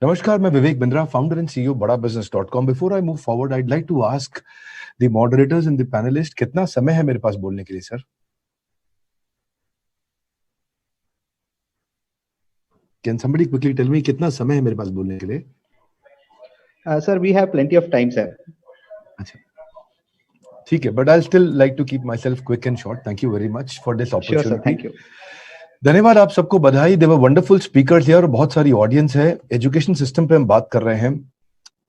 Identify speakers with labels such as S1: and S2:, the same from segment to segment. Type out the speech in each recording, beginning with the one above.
S1: Namaskar, मैं Vivek Bindra, founder and CEO badabusiness.com. Before I move forward, I'd like to ask the moderators and the panelists, कितना समय है मेरे पास बोलने के लिए sir? Can somebody quickly tell me कितना समय है मेरे पास बोलने के लिए?
S2: Sir, we have plenty of time, sir.
S1: अच्छा, ठीक है, but I'll still like to keep myself quick and short. Thank you very much for this opportunity.
S2: Sure, sir. Thank you.
S1: धन्यवाद आप सबको, बधाई। देवर वंडरफुल स्पीकर्स है और बहुत सारी ऑडियंस है। एजुकेशन सिस्टम पे हम बात कर रहे हैं।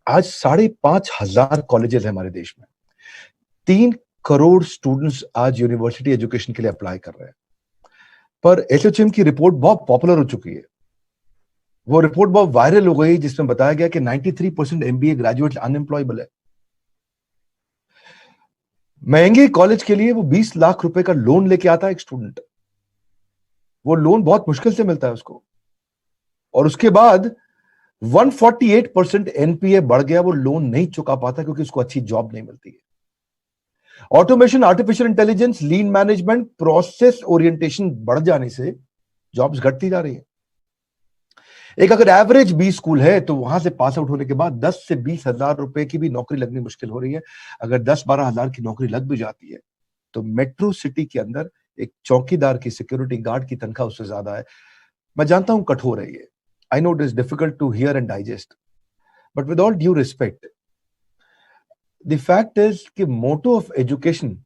S1: आज 5,500 कॉलेजेस हैं हमारे देश में। 3 करोड़ स्टूडेंट्स आज यूनिवर्सिटी एजुकेशन के लिए अप्लाई कर रहे हैं। पर एसोचैम की रिपोर्ट बहुत पॉपुलर हो चुकी है। वो रिपोर्ट बहुत वायरल हो गई, जिसमें बताया गया कि 93% एमबीए ग्रेजुएट अनएम्प्लॉयबल है। महंगे कॉलेज के लिए वो 20 लाख रुपए का लोन लेके आता है एक स्टूडेंट। वो लोन बहुत मुश्किल से मिलता है उसको, और उसके बाद 148% एनपीए बढ़ गया। वो लोन नहीं चुका पाता क्योंकि उसको अच्छी जॉब नहीं मिलती है। ऑटोमेशन, आर्टिफिशियल इंटेलिजेंस, लीन मैनेजमेंट, प्रोसेस ओरिएंटेशन बढ़ जाने से जॉब्स घटती जा रही है। एक अगर एवरेज बी स्कूल है तो वहां से पास आउट होने के बाद 10 से 20 हजार रुपए की भी नौकरी लगनी मुश्किल हो रही है। अगर 10-12 हजार की नौकरी लग भी जाती है तो मेट्रो सिटी के अंदर एक चौकीदार की, सिक्योरिटी गार्ड की तनख्वाह उससे ज्यादा है। मैं जानता हूं कठोर है ये, I know it is difficult to hear and digest, but with all due respect, the fact is कि मोटो ऑफ एजुकेशन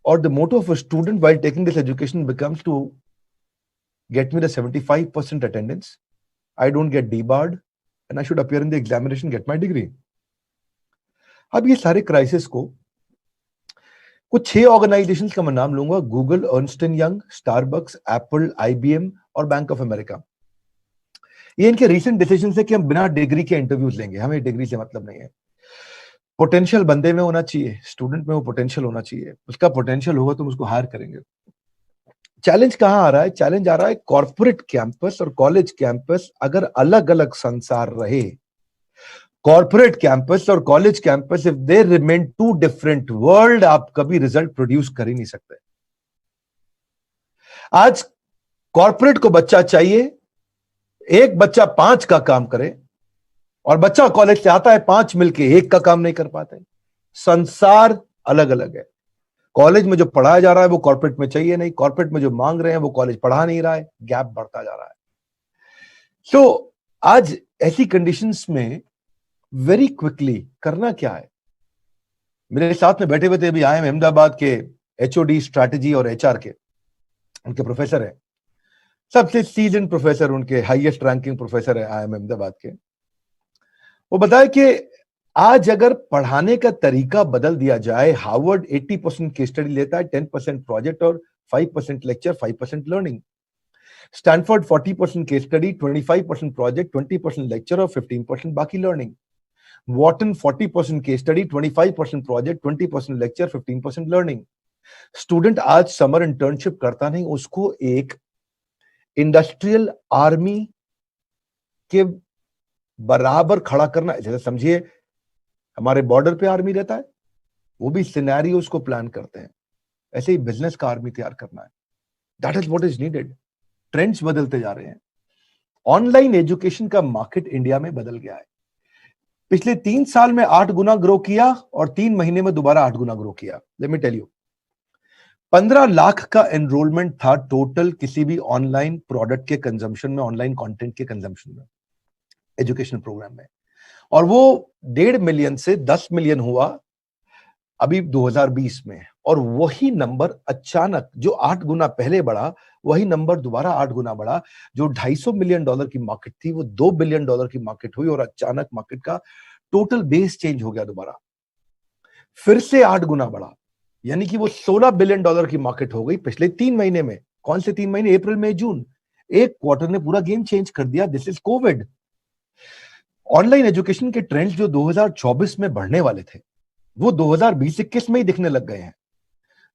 S1: और the motto of a student while taking this education becomes to get me the 75% attendance, I don't get debarred, and I should appear in the examination, get my degree. अब ये सारे crisis को कुछ 6 organisations का मैं नाम लूंगा: Google, Ernst and young, Starbucks, Apple, IBM और बैंक ऑफ अमेरिका। ये इनके रीसेंट डिसीजन है कि हम बिना डिग्री के इंटरव्यूज लेंगे, हमें डिग्री से मतलब नहीं है। पोटेंशियल बंदे में होना चाहिए, स्टूडेंट में वो पोटेंशियल होना चाहिए, उसका पोटेंशियल होगा तो हम उसको हायर करेंगे। चैलेंज कहां आ रहा है? चैलेंज आ रहा है कॉर्पोरेट कैंपस और कॉलेज कैंपस अगर अलग अलग संसार रहे, कॉर्पोरेट कैंपस और college campus if they remain two different world, आप कभी रिजल्ट प्रोड्यूस कर ही नहीं सकते। आज कॉर्पोरेट को बच्चा चाहिए, एक बच्चा 5 का काम करे, और बच्चा कॉलेज से आता है 5 मिलके 1 का काम नहीं कर पाते। संसार अलग अलग है। कॉलेज में जो पढ़ाया जा रहा है वो कॉर्पोरेट में चाहिए नहीं, कॉर्पोरेट में जो मांग रहे हैं वो कॉलेज पढ़ा नहीं रहा है, गैप बढ़ता जा रहा है। तो आज ऐसी कंडीशंस में वेरी क्विकली करना क्या है? मेरे साथ में बैठे हुए थे अभी आईएम अहमदाबाद के एचओडी स्ट्रैटेजी और एचआर के, उनके प्रोफेसर है, सबसे सीजन प्रोफेसर, उनके हाईएस्ट रैंकिंग प्रोफेसर है आईएम अहमदाबाद के। वो बताए कि आज अगर पढ़ाने का तरीका बदल दिया जाए, हार्वर्ड 80% केस स्टडी लेता है, 10% प्रोजेक्ट और 5% lecture, 5% learning. Stanford 40% case study, 25% project, 20% lecture और 15% बाकी learning. Wharton 40% case study, 25% project, 20% lecture, 15% learning. Student आज समर इंटर्नशिप करता नहीं, उसको एक इंडस्ट्रियल आर्मी के बराबर खड़ा करना है। जैसे समझिए हमारे बॉर्डर पे आर्मी रहता है, वो भी सिनेरियोस को प्लान करते हैं, ऐसे ही बिजनेस का आर्मी तैयार करना है। That is what is needed. Trends बदलते जा रहे हैं। ऑनलाइन एजुकेशन का मार्केट इंडिया में बदल गया है। पिछले 3 साल में 8 गुना ग्रो किया और 3 महीने में दोबारा 8 गुना ग्रो किया। Let me tell you, 15 lakh का एनरोलमेंट था टोटल किसी भी ऑनलाइन प्रोडक्ट के कंजम्पशन में, ऑनलाइन कंटेंट के कंजम्पशन में, एजुकेशन प्रोग्राम में, और वो 1.5 मिलियन से 10 मिलियन हुआ अभी 2020 में। और वही नंबर अचानक, जो 8 गुना पहले बढ़ा, वही नंबर दोबारा 8 गुना बढ़ा। जो $250 मिलियन की मार्केट थी वो $2 बिलियन की मार्केट हुई, और अचानक मार्केट का टोटल बेस चेंज हो गया दोबारा, फिर से 8 गुना बढ़ा, यानी कि वो $16 बिलियन की मार्केट हो गई पिछले 3 महीने में। कौन से 3 महीने? अप्रैल, मई, जून। एक क्वार्टर ने पूरा गेम चेंज कर दिया। This is Covid. Online education के ट्रेंड्स जो 2024 में बढ़ने वाले थे वो 2020-21 में ही दिखने लग गए हैं।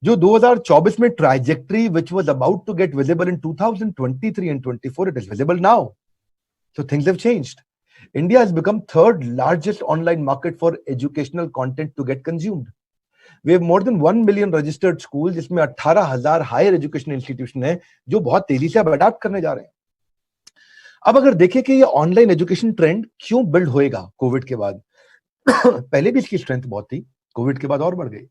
S1: जो 2024 में trajectory which was about to get visible in 2023 and 24, it is visible now. So things have changed. India has become third largest online market for educational content to get consumed. We have more than 1 million registered schools, जिसमें 18,000 higher education institution है जो बहुत तेजी से अब adopt करने जा रहे हैं। अब अगर देखें कि ये ऑनलाइन एजुकेशन ट्रेंड क्यों बिल्ड होएगा कोविड के बाद, पहले भी इसकी स्ट्रेंथ बहुत थी, कोविड के बाद और बढ़ गई,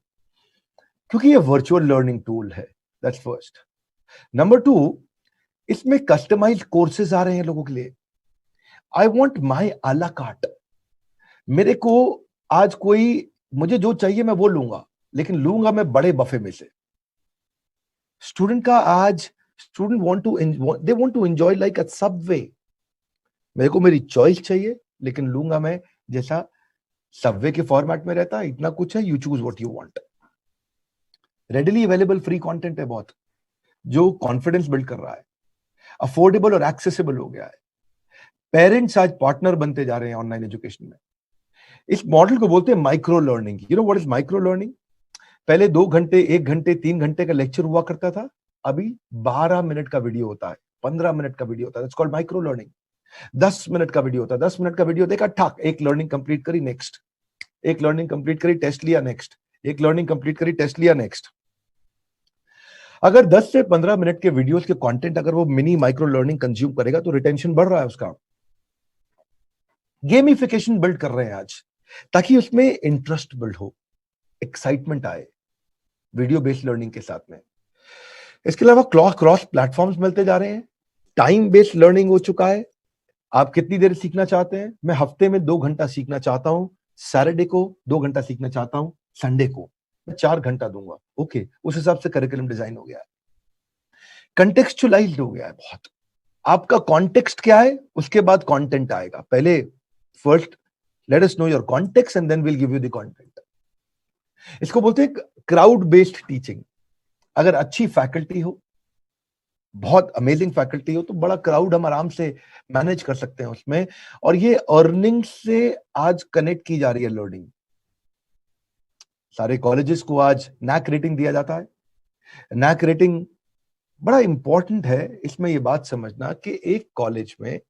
S1: क्योंकि ये वर्चुअल लर्निंग टूल है। That's first. नंबर 2, इसमें कस्टमाइज्ड कोर्सेज आ रहे हैं लोगों के लिए। आई वॉन्ट माई आला कार्ट। मेरे को आज कोई, मुझे जो चाहिए मैं वो लूंगा, लेकिन लूंगा मैं बड़े बफे में से। स्टूडेंट का आज, student they want to enjoy like a subway. मेरे को मेरी चॉइस चाहिए, लेकिन लूंगा मैं जैसा सबवे के फॉर्मेट में रहता है। इतना कुछ है, you choose what you want. Readily available free content है बहुत, जो कॉन्फिडेंस बिल्ड कर रहा है, अफोर्डेबल और एक्सेसिबल हो गया है। पेरेंट्स आज पार्टनर बनते जा रहे हैं ऑनलाइन एजुकेशन में। इस मॉडल को बोलते हैं micro learning. You know what is micro learning? पहले 2 घंटे, 1 घंटे, 3 घंटे का लेक्चर हुआ करता था, अभी 12 मिनट का वीडियो होता है, 15 मिनट का वीडियो होता है। That's called micro learning. 10 minute का वीडियो होता है, 10 मिनट का वीडियो देखा, ठाक, एक लर्निंग कंप्लीट करी, नेक्स्ट। एक लर्निंग कंप्लीट करी, टेस्ट लिया, नेक्स्ट। एक लर्निंग कंप्लीट करी, टेस्ट लिया, नेक्स्ट। अगर 10 से 15 मिनट के वीडियोस के कंटेंट अगर वो मिनी माइक्रो लर्निंग कंज्यूम करेगा तो रिटेंशन बढ़ रहा है उसका। गेमिफिकेशन बिल्ड कर रहे हैं आज, ताकि उसमें इंटरेस्ट बिल्ड हो, एक्साइटमेंट आए वीडियो बेस्ड लर्निंग के साथ में। इसके अलावा क्रॉस प्लेटफॉर्म्स मिलते जा रहे हैं। टाइम बेस्ड लर्निंग हो चुका है। आप कितनी देर सीखना चाहते हैं? मैं हफ्ते में 2 घंटा सीखना चाहता हूं, सैटरडे को 2 घंटा सीखना चाहता हूं, संडे को मैं 4 घंटा दूंगा। ओके, उस हिसाब से करिकुलम डिजाइन हो गया है, कंटेक्सचुअलाइज्ड हो गया है बहुत। आपका कॉन्टेक्स्ट क्या है, उसके बाद कंटेंट आएगा। पहले first let us know your context and then will give you the content. इसको बोलते हैं क्राउड बेस्ड टीचिंग। अगर अच्छी फैकल्टी हो, बहुत अमेजिंग फैकल्टी हो, तो बड़ा क्राउड हम आराम से मैनेज कर सकते हैं उसमें। और ये अर्निंग से आज कनेक्ट की जा रही है लर्निंग। सारे कॉलेजेस को आज नैक रेटिंग दिया जाता है। नैक रेटिंग बड़ा इंपॉर्टेंट है। इसमें ये बात समझना कि एक कॉलेज में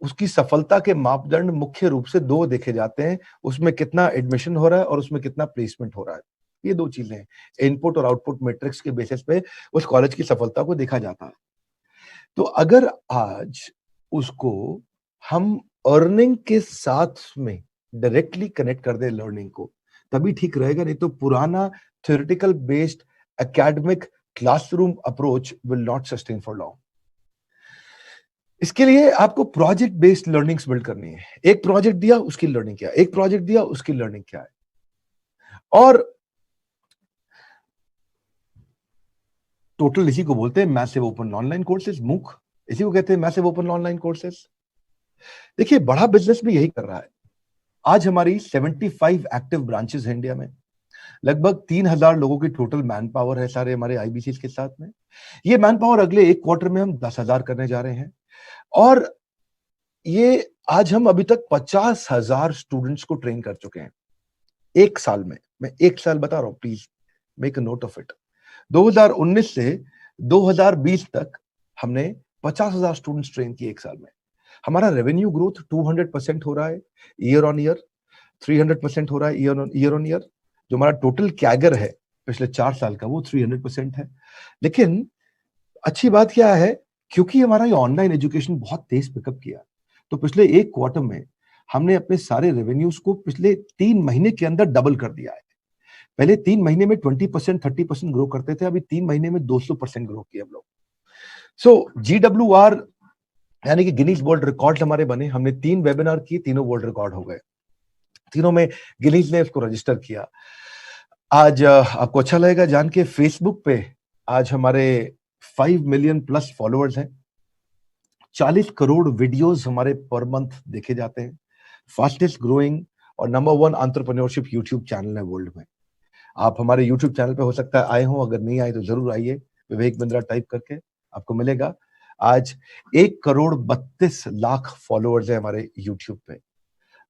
S1: उसकी सफलता के मापदंड मुख्य रूप से 2 देखे जाते हैं, उसमें कितना एडमिशन हो रहा है और उसमें कितना प्लेसमेंट हो रहा है। ये 2 चीजें हैं। इनपुट और आउटपुट मैट्रिक्स के बेसिस पे उस कॉलेज की सफलता को देखा जाता है। तो अगर आज उसको हम अर्निंग के साथ में डायरेक्टली कनेक्ट कर दे लर्निंग को, तभी ठीक रहेगा। नहीं तो पुराना theoretical based academic classroom approach will not sustain for long. इसके लिए आपको प्रोजेक्ट बेस्ड लर्निंग्स बिल्ड करनी है। एक प्रोजेक्ट दिया, उसकी लर्निंग क्या है, एक प्रोजेक्ट दिया, उसकी लर्निंग क्या है। और टोटल इसी को बोलते हैं मैसिव ओपन ऑनलाइन कोर्सेज, मूक। इसी को कहते हैं मैसिव ओपन ऑनलाइन कोर्सेज। देखिए, बड़ा बिजनेस भी यही कर रहा है। आज हमारी 75 एक्टिव ब्रांचेस हैं इंडिया में। लगभग 3000 लोगों की टोटल मैन पावर है सारे हमारे आईबीसी के साथ में। ये मैन पावर अगले 1 क्वार्टर में हम 10,000 करने जा रहे हैं। और ये आज हम अभी तक 50,000 स्टूडेंट्स को ट्रेन कर चुके हैं 1 साल में। मैं 1 साल बता रहा हूं, please make a note of it. 2019 से 2020 तक हमने 50,000 स्टूडेंट्स ट्रेन किए 1 साल में। हमारा रेवेन्यू ग्रोथ 200% हो रहा है ईयर ऑन ईयर, 300% हो रहा है ईयर ऑन ईयर। जो हमारा टोटल कैगर है पिछले 4 साल का, वो 300% है। लेकिन अच्छी बात क्या है, क्योंकि हमारा ये ऑनलाइन एजुकेशन बहुत तेज पिकअप किया, तो पिछले 1 क्वार्टर में हमने अपने सारे रेवेन्यूज को पिछले 3 महीने के अंदर डबल कर दिया है। पहले 3 महीने में 20%, 30% ग्रो करते थे, अभी 3 महीने में 200% ग्रो किया हम लोग। सो GWR यानी कि गिनीज वर्ल्ड रिकॉर्ड हमारे बने। हमने 3 वेबिनार किए, तीनों वर्ल्ड रिकॉर्ड हो गए। तीनों में गिनीज ने उसको रजिस्टर किया। आज आपको अच्छा लगेगा जान के, फेसबुक पे आज हमारे 5 मिलियन प्लस फॉलोअर्स हैं। 40 करोड़ वीडियोस हमारे पर मंथ देखे जाते हैं। फास्टेस्ट ग्रोइंग और नंबर 1 एंटरप्रेन्योरशिप यूट्यूब चैनल है वर्ल्ड में। आप हमारे यूट्यूब चैनल पे हो सकता है आए हो, अगर नहीं आए तो जरूर आइए। विवेक बिंद्रा टाइप करके आपको मिलेगा। आज 1,32,00,000 फॉलोअर्स है हमारे यूट्यूब पे।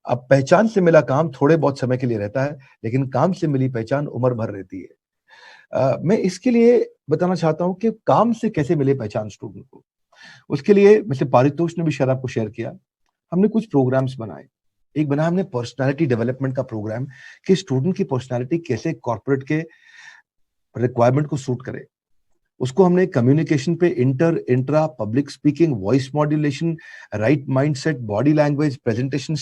S1: अब पहचान से मिला काम थोड़े बहुत समय के लिए रहता है, लेकिन काम से मिली पहचान उम्र भर रहती है। मैं इसके लिए बताना चाहता हूं कि काम से कैसे मिले पहचान स्टूडेंट को। उसके लिए वैसे पारितोष ने भी शायद आपको शेयर किया, हमने कुछ प्रोग्राम्स बनाए। एक बनाया हमने पर्सनालिटी डेवलपमेंट का प्रोग्राम, कि स्टूडेंट की पर्सनालिटी कैसे कॉर्पोरेट के रिक्वायरमेंट को सूट करे। उसको हमने कम्युनिकेशन पे intra public speaking, voice modulation, right mindset, body language, presentation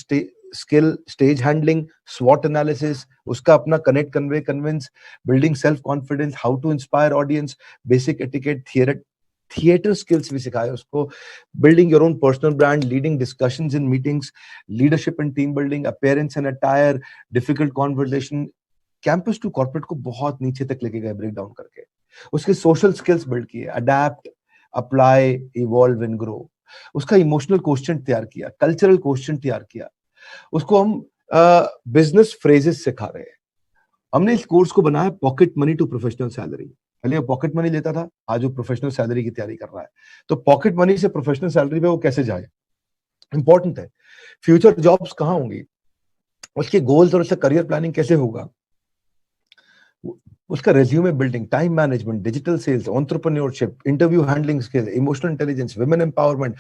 S1: skill, stage handling, स्वॉट एनालिसिस, उसका अपना connect, convey, convince, building self confidence, how to inspire audience, basic etiquette, theatre skills भी सिखाए उसको, building your own personal brand, leading discussions in meetings, leadership and team building, appearance and attire, difficult conversation, campus to corporate को बहुत नीचे तक लेके गए break down करके। उसके सोशल स्किल्स बिल्ड किए, adapt, apply, evolve and grow. उसका इमोशनल क्वेश्चन तैयार किया, कल्चरल क्वेश्चन तैयार किया। उसको हम बिजनेस फ्रेजेस सिखा रहे हैं। हमने इस कोर्स को बनाया pocket money to professional salary. पहले वो पॉकेट मनी लेता था, आज वो प्रोफेशनल सैलरी की तैयारी कर रहा है। तो पॉकेट मनी से प्रोफेशनल सैलरी पे वो कैसे जाए, इंपॉर्टेंट है। फ्यूचर जॉब्स कहां होंगी, उसके गोल्स और उसका करियर प्लानिंग कैसे होगा, उसका resume building, time management, digital sales, entrepreneurship, interview handling skill, emotional intelligence, women empowerment,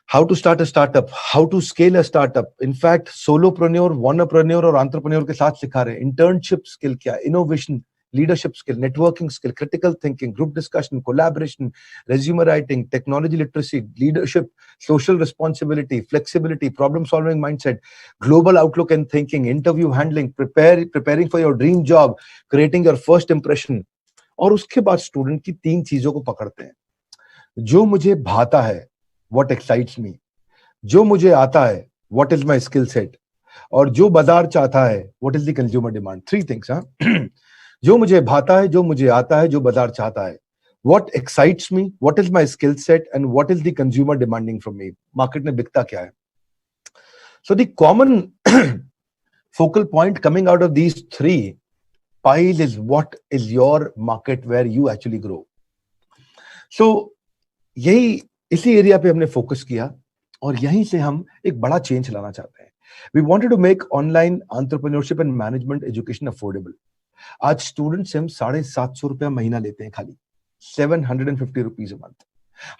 S1: how to start a startup, how to scale a startup, in fact solopreneur, wantrepreneur और entrepreneur के साथ सिखा रहे हैं। इंटर्नशिप स्किल क्या, innovation, leadership skill, networking skill, critical thinking, group discussion, collaboration, resume writing, technology literacy, leadership, social responsibility, flexibility, problem solving mindset, global outlook and thinking, interview handling, preparing for your dream job, creating your first impression. और उसके बाद student की 3 चीजों को पकड़ते हैं। जो मुझे भाता है, व्हाट एक्साइट्स मी, जो मुझे आता है, what is my skill set, और जो बाजार चाहता है, what is the consumer demand. 3 things. जो मुझे भाता है, जो मुझे आता है, जो बाजार चाहता है, what excites me, what is my skill set, and what is the consumer demanding from me. Market में बिकता क्या है। So the common focal point coming out of these 3 piles is what is your market where you actually grow. So यही इसी area पे हमने focus किया और यहीं से हम एक बड़ा चेंज लाना चाहते हैं। We wanted to make online entrepreneurship and management education affordable. आज स्टूडेंट से हम 750 रुपया महीना लेते हैं, खाली 750 रुपीज अ मंथ।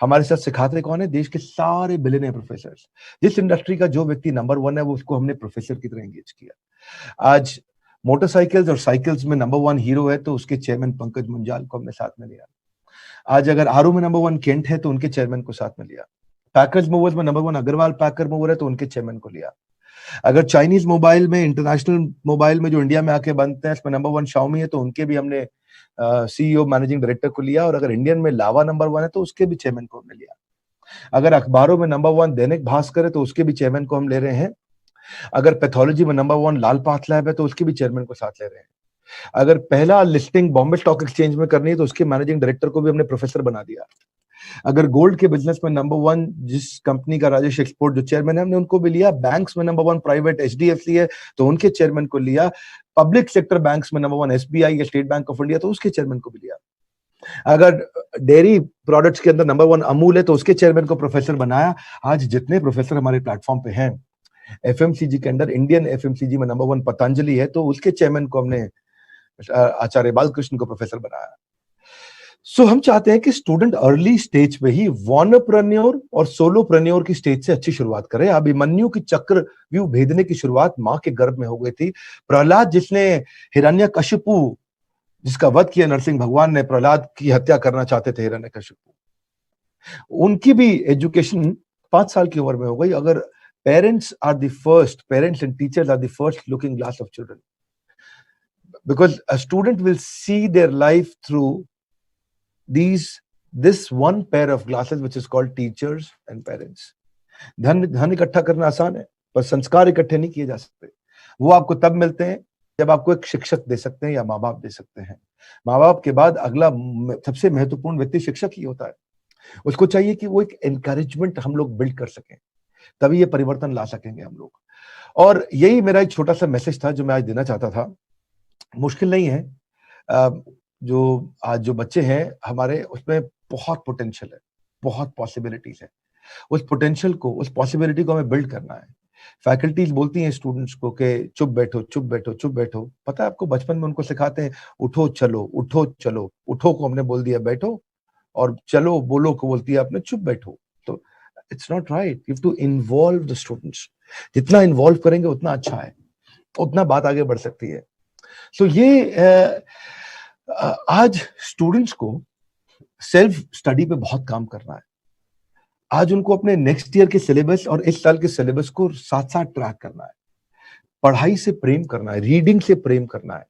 S1: हमारे साथ सिखाते कौन है, देश के सारे बिलियनियर प्रोफेसर। जिस इंडस्ट्री का जो व्यक्ति नंबर 1 है, वो उसको हमने प्रोफेसर की तरह एंगेज किया। आज मोटरसाइकिल्स और साइकिल्स में नंबर 1 हीरो है, तो उसके चेयरमैन पंकज मुंजाल को हमने साथ में लिया। आज अगर आरओ में नंबर 1 केंट है, तो उनके चेयरमैन को साथ में लिया। पैकर्स मूवर्स में नंबर 1 अग्रवाल पैकर मूवर है, तो उनके चेयरमैन को लिया। अगर चाइनीज मोबाइल में, इंटरनेशनल मोबाइल में जो इंडिया में आके बनते हैं, इसमें नंबर 1 शाओमी है, तो उनके भी हमने सीईओ मैनेजिंग डायरेक्टर को लिया। और अगर इंडियन में लावा नंबर 1 है, तो उसके भी चेयरमैन को हमने लिया। अगर अखबारों में नंबर 1 दैनिक भास्कर है, तो उसके भी चेयरमैन को हम ले रहे हैं। अगर पैथोलॉजी में नंबर 1 लाल पाथ लैब है, तो उसके भी चेयरमैन को साथ ले रहे हैं। अगर पहला लिस्टिंग बॉम्बे स्टॉक एक्सचेंज में करनी है, तो उसके मैनेजिंग डायरेक्टर को भी हमने प्रोफेसर बना दिया। अगर गोल्ड के बिजनेस में नंबर 1 जिस कंपनी का राजेश एक्सपोर्ट जो चेयरमैन है, हमने उनको भी लिया। बैंक्स में नंबर 1 प्राइवेट एचडीएफसी है, तो उनके चेयरमैन को लिया। पब्लिक सेक्टर बैंक्स में नंबर 1 एसबीआई या स्टेट बैंक ऑफ इंडिया, तो उसके चेयरमैन को भी लिया। अगर डेयरी प्रोडक्ट्स के अंदर नंबर 1 अमूल है, तो उसके चेयरमैन को प्रोफेसर बनाया। आज जितने प्रोफेसर हमारे प्लेटफॉर्म पे हैं, एफएमसीजी के अंदर इंडियन एफएमसीजी में नंबर 1 पतंजलि है, तो उसके चेयरमैन को हमने आचार्य बालकृष्ण को प्रोफेसर बनाया। सो हम चाहते हैं कि स्टूडेंट अर्ली स्टेज पे ही वॉनरप्रेन्योर और सोलोप्रेन्योर की स्टेज से अच्छी शुरुआत करे। अभिमन्यु की चक्रव्यूह भेदने की शुरुआत मां के गर्भ में हो गई थी। प्रहलाद, जिसने हिरण्यकशिपु, जिसका वध किया नरसिंह भगवान ने, प्रहलाद की हत्या करना चाहते थे हिरण्यकशिपु, उनकी भी एजुकेशन 5 साल की उम्र में हो गई। अगर parents and teachers are the first looking glass of children, because a student will see their life through this one pair of glasses, which is called teachers and parents. धन इकट्ठा करना आसान है, पर संस्कार इकट्ठे नहीं किए जा सकते। वो आपको तब मिलते हैं जब आपको एक शिक्षक दे सकते हैं या माँ बाप दे सकते हैं। माँ बाप के बाद अगला सबसे महत्वपूर्ण व्यक्ति शिक्षक ही होता है। उसको चाहिए कि वो एक एनकरेजमेंट हम लोग बिल्ड कर सकें, तभी ये परिवर्तन ला सकेंगे हम लोग। और यही मेरा एक छोटा सा मैसेज था जो मैं आज देना चाहता था। मुश्किल नहीं है। जो आज जो बच्चे हैं हमारे, उसमें बहुत पोटेंशियल है, बहुत पॉसिबिलिटीज है। उस पोटेंशियल को, उस पॉसिबिलिटी को हमें बिल्ड करना है। फैकल्टीज बोलती हैं स्टूडेंट्स को कि चुप बैठो, चुप बैठो, चुप बैठो। पता है आपको, बचपन में उनको सिखाते हैं उठो चलो, उठो चलो। उठो को हमने बोल दिया बैठो, और चलो बोलो को बोलती है आपने चुप बैठो। तो it's not right. You have to involve the students. जितना इन्वॉल्व करेंगे उतना अच्छा है, उतना बात आगे बढ़ सकती है। सो ये आज स्टूडेंट्स को सेल्फ स्टडी पे बहुत काम करना है। आज उनको अपने नेक्स्ट ईयर के सिलेबस और इस साल के सिलेबस को साथ साथ ट्रैक करना है। पढ़ाई से प्रेम करना है, रीडिंग से प्रेम करना है।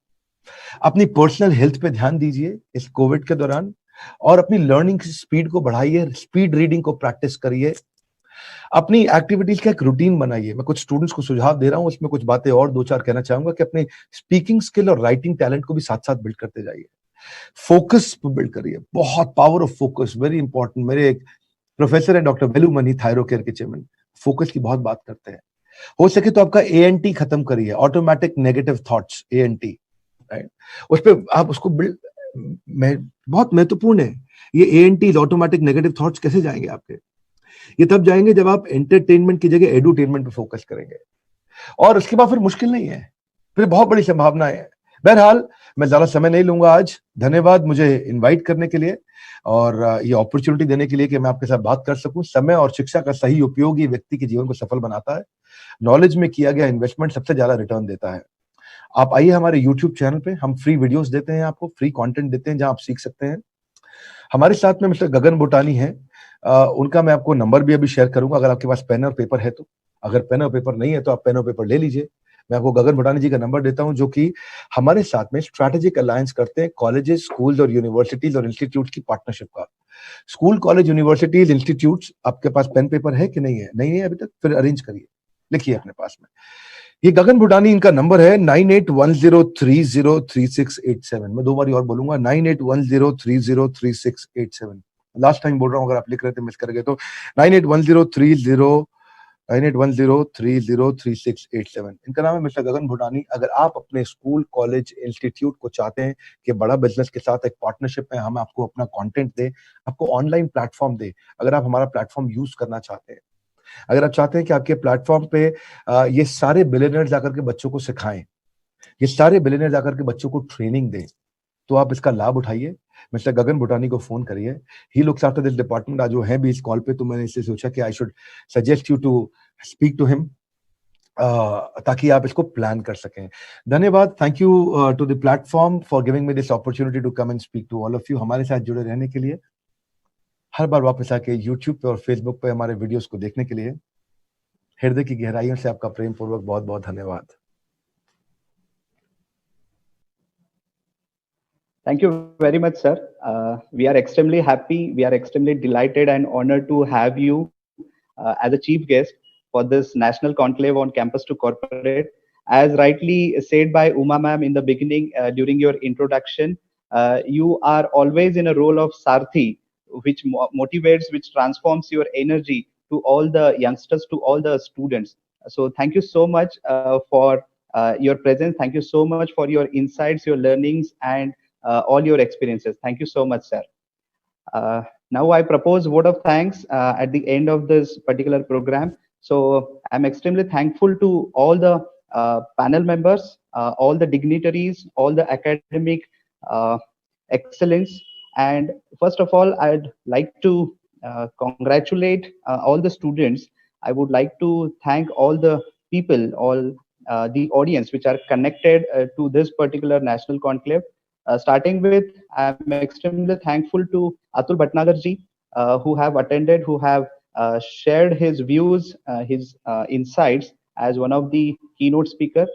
S1: अपनी पर्सनल हेल्थ पे ध्यान दीजिए इस कोविड के दौरान, और अपनी लर्निंग की स्पीड को बढ़ाइए, स्पीड रीडिंग को प्रैक्टिस करिए। अपनी एक्टिविटीज का एक रूटीन बनाइए। मैं कुछ स्टूडेंट्स को सुझाव दे रहा हूं, उसमें कुछ बातें और दो चार कहना चाहूंगा कि अपने स्पीकिंग स्किल और राइटिंग टैलेंट को भी साथ साथ बिल्ड करते जाइए। फोकस बिल्ड करिए, बहुत power of focus, very important. मेरे एक प्रोफेसर है डॉक्टर वेलू मनी, थायरो केयर के चेयरमैन, फोकस की बहुत बात करते हैं। हो सके तो आपका एएनटी खत्म करिए, automatic negative thoughts, ANT, right? उस पर आप उसको बिल्ड, बहुत महत्वपूर्ण है ये एएनटी, ऑटोमेटिक नेगेटिव थॉट्स। कैसे जाएंगे आपके? ये तब जाएंगे जब आप एंटरटेनमेंट की जगह एडुटेनमेंट पे फोकस करेंगे, और उसके बाद फिर मुश्किल नहीं है, फिर बहुत बड़ी संभावना है। बहरहाल मैं ज्यादा समय नहीं लूंगा आज। धन्यवाद मुझे इनवाइट करने के लिए और ये अपॉर्चुनिटी देने के लिए कि मैं आपके साथ बात कर सकूं। समय और शिक्षा का सही उपयोग ही व्यक्ति के जीवन को सफल बनाता है। नॉलेज में किया गया इन्वेस्टमेंट सबसे ज्यादा रिटर्न देता है। आप आइए हमारे यूट्यूब चैनल पे, हम फ्री वीडियोस देते हैं, आपको फ्री कंटेंट देते हैं जहां आप सीख सकते हैं। हमारे साथ में मिस्टर गगन बुटानी है, उनका मैं आपको नंबर भी अभी शेयर करूंगा, अगर आपके पास पेन और पेपर है तो। अगर पेन और पेपर नहीं है तो आप पेन और पेपर ले लीजिए। मैं आपको गगन बुटानी जी का नंबर देता हूं, जो कि हमारे साथ में स्ट्रैटेजिक अलायंस करते हैं कॉलेजेस, स्कूल्स और यूनिवर्सिटीज और इंस्टीट्यूट की पार्टनरशिप का। स्कूल, कॉलेज, यूनिवर्सिटीज, इंस्टीट्यूट्स, आपके पास पेन पेपर है कि नहीं है? नहीं है अभी तक? फिर अरेंज करिए, लिखिए अपने पास में। ये गगन बुटानी, इनका नंबर है 9810303687। मैं दो बार और बोलूंगा, 9810303687। लास्ट टाइम बोल रहा हूं, अगर आप लिख रहे थे मिस कर गए तो 9810303687। इनका नाम है मिस्टर गगन बुटानी। अगर आप अपने स्कूल, कॉलेज, इंस्टीट्यूट को चाहते हैं कि बड़ा बिजनेस के साथ एक पार्टनरशिप में हम आपको अपना कंटेंट दे, आपको ऑनलाइन प्लेटफॉर्म दे, अगर आप हमारा प्लेटफॉर्म यूज करना चाहते हैं, अगर आप चाहते हैं कि आपके प्लेटफॉर्म पे ये सारे बिलियनर्स जाकर के बच्चों को सिखाएं, ये सारे बिलियनर्स जाकर के बच्चों को ट्रेनिंग दें, तो आप इसका लाभ उठाइए। मिस्टर गगन बुटानी को फोन करिए। He looks after this department. आज वो है भी इस कॉल पे, तो मैंने इसलिए सोचा कि I should suggest you to speak to him, ताकि आप इसको प्लान कर सकें। धन्यवाद। Thank you to the platform for giving me this opportunity to come and speak to all of you. हमारे साथ जुड़े रहने के लिए, हर बार वापस आके यूट्यूब पे और फेसबुक पे हमारे वीडियोस को देखने के लिए हृदय की गहराइयों से आपका प्रेम पूर्वक बहुत बहुत धन्यवाद।
S2: Thank you very much, sir. We are extremely happy, we are extremely delighted and honored to have you as a chief guest for this national conclave on campus to corporate. As rightly said by Uma ma'am in the beginning, during your introduction, you are always in a role of Sarthi, which motivates, which transforms your energy to all the youngsters, to all the students. So thank you so much for your presence. Thank you so much for your insights, your learnings, and all your experiences. Thank you so much, sir. Now I propose vote of thanks at the end of this particular program. So I'm extremely thankful to all the panel members, all the dignitaries, all the academic excellence. And first of all, I'd like to congratulate all the students. I would like to thank all the people, all the audience which are connected to this particular national conclave. Starting with, I'm extremely thankful to Atul Bhatnagar ji, who have attended, who have shared his views, his insights as one of the keynote speaker.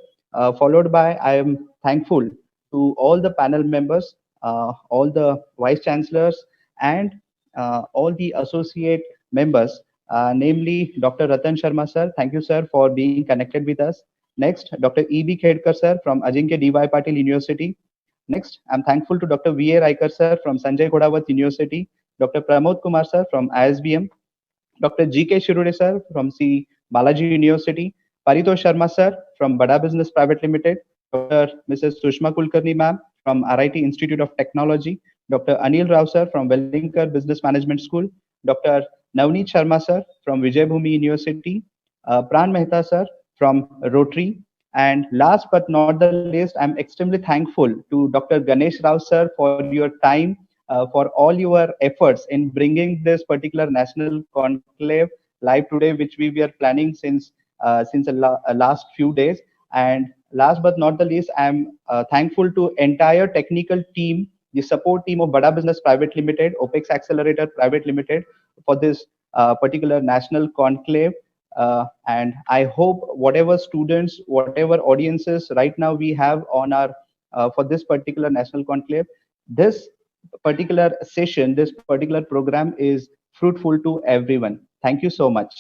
S2: Followed by, I am thankful to all the panel members, all the vice chancellors, and all the associate members, namely Dr. Ratan Sharma sir. Thank you, sir, for being connected with us. Next, Dr. E.B. Khedkar sir from Ajinkya D.Y. Patil University. Next, I'm thankful to Dr. V.A. Raikar sir from Sanjay Ghodawat University, Dr. Pramod Kumar sir from ISBM, Dr. G.K. Shirude sir from C. Balaji University, Paritosh Sharma sir from Bada Business Private Limited, Dr. Mrs. Sushma Kulkarni ma'am from RIT Institute of Technology, Dr. Anil Rao sir from Wellinkar Business Management School, Dr. Navneet Sharma sir from Vijay Bhumi University, Pran Mehta sir from Rotary, and last but not the least, I'm extremely thankful to Dr. Ganesh Rao sir for your time, for all your efforts in bringing this particular national conclave live today, which we were planning since a last few days. And last but not the least, I'm thankful to entire technical team the support team of Bada Business Private Limited, OPEX Accelerator Private Limited, for this particular national conclave. And I hope whatever students, whatever audiences right now we have on our for this particular national conclave, this particular session, this particular program is fruitful to everyone. Thank you so much.